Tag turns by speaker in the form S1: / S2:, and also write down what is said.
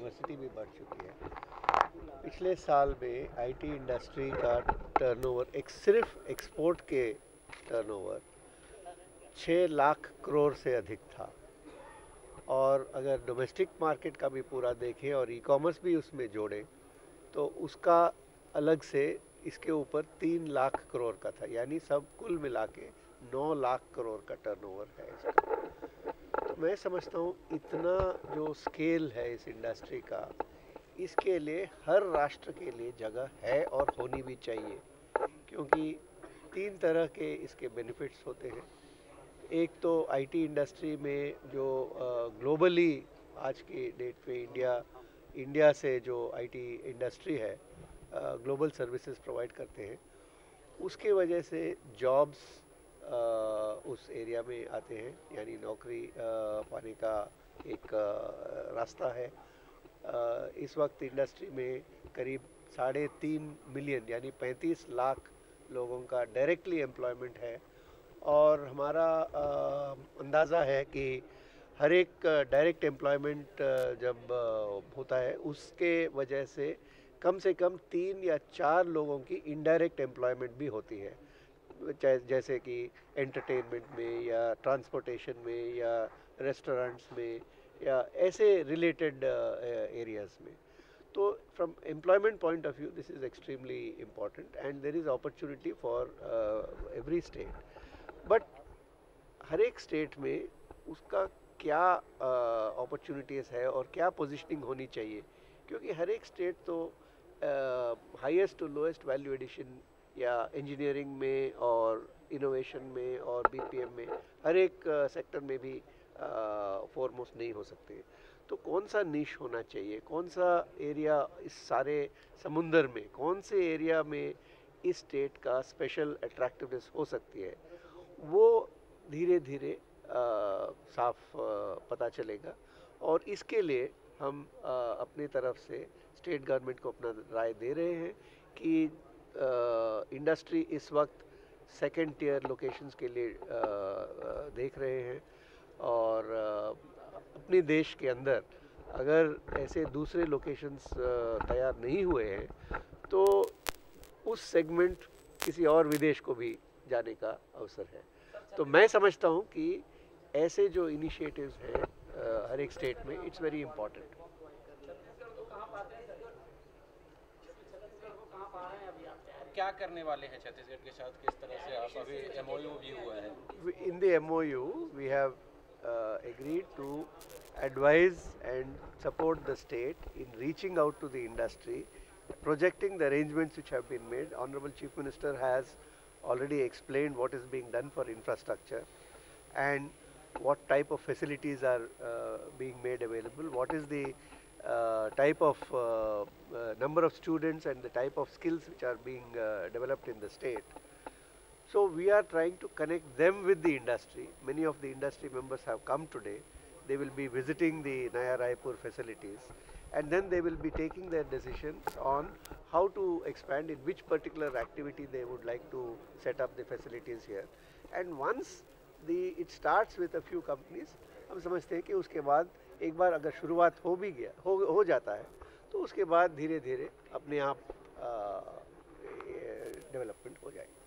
S1: Diversity भी बढ़ चुकी है। पिछले साल में आईटी इंडस्ट्री का टर्नओवर सिर्फ एक्सपोर्ट के टर्नओवर 6 लाख करोड़ से अधिक था, और अगर डोमेस्टिक मार्केट का भी पूरा देखें और ई कॉमर्स भी उसमें जोड़ें तो उसका अलग से इसके ऊपर 3 लाख करोड़ का था, यानी सब कुल मिला के 9 लाख करोड़ का टर्नओवर है इसका। तो मैं समझता हूँ इतना जो स्केल है इस इंडस्ट्री का, इसके लिए हर राष्ट्र के लिए जगह है और होनी भी चाहिए, क्योंकि 3 तरह के इसके बेनिफिट्स होते हैं। एक तो आईटी इंडस्ट्री में जो ग्लोबली आज की डेट पे इंडिया से जो आईटी इंडस्ट्री है ग्लोबल सर्विसेज प्रोवाइड करते हैं, उसके वजह से जॉब्स उस एरिया में आते हैं, यानी नौकरी पाने का एक रास्ता है। इस वक्त इंडस्ट्री में करीब 3.5 मिलियन यानी 35 लाख लोगों का डायरेक्टली एम्प्लॉयमेंट है, और हमारा अंदाज़ा है कि हर एक डायरेक्ट एम्प्लॉयमेंट जब होता है उसके वजह से कम 3 या 4 लोगों की इनडायरेक्ट एम्प्लॉयमेंट भी होती है, जैसे कि एंटरटेनमेंट में या ट्रांसपोर्टेशन में या रेस्टोरेंट्स में या ऐसे रिलेटेड एरियाज़ में। तो from employment point of view this is extremely important and there is opportunity for every state. But हर एक स्टेट में उसका क्या अपॉर्चुनिटीज़ है और क्या पोजीशनिंग होनी चाहिए, क्योंकि हर एक स्टेट तो highest to lowest value addition या इंजीनियरिंग में और इनोवेशन में और बीपीएम में हर एक सेक्टर में भी फोरमोस्ट नहीं हो सकते। तो कौन सा निश होना चाहिए, कौन सा एरिया इस सारे समुंदर में, कौन से एरिया में इस स्टेट का स्पेशल अट्रैक्टिवनेस हो सकती है, वो धीरे धीरे साफ पता चलेगा। और इसके लिए हम अपनी तरफ से स्टेट गवर्नमेंट को अपना राय दे रहे हैं कि इंडस्ट्री इस वक्त सेकेंड टियर लोकेशंस के लिए देख रहे हैं, और अपने देश के अंदर अगर ऐसे दूसरे लोकेशंस तैयार नहीं हुए हैं तो उस सेगमेंट किसी और विदेश को भी जाने का अवसर है। तो मैं समझता हूँ कि ऐसे जो इनिशिएटिव्स हैं हर एक स्टेट में, इट्स वेरी इम्पॉर्टेंट।
S2: क्या करने वाले हैं छत्तीसगढ़ के साथ, किस तरह से आप अभी एमओयू भी हुआ है?
S1: In the MOU we have agreed to advise and support the state in reaching out to the industry, projecting the arrangements which have been made. Honorable Chief Minister has already explained what is being done for infrastructure and what type of facilities are being made available, what is the type of number of students and the type of skills which are being developed in the state. So we are trying to connect them with the industry. Many of the industry members have come today. They will be visiting the Naya Raipur facilities, and then they will be taking their decisions on how to expand, in which particular activity they would like to set up the facilities here. And once it starts with a few companies, हम समझते हैं कि उसके बाद एक बार अगर शुरुआत हो जाता है तो उसके बाद धीरे धीरे अपने आप डेवलपमेंट हो जाएगी।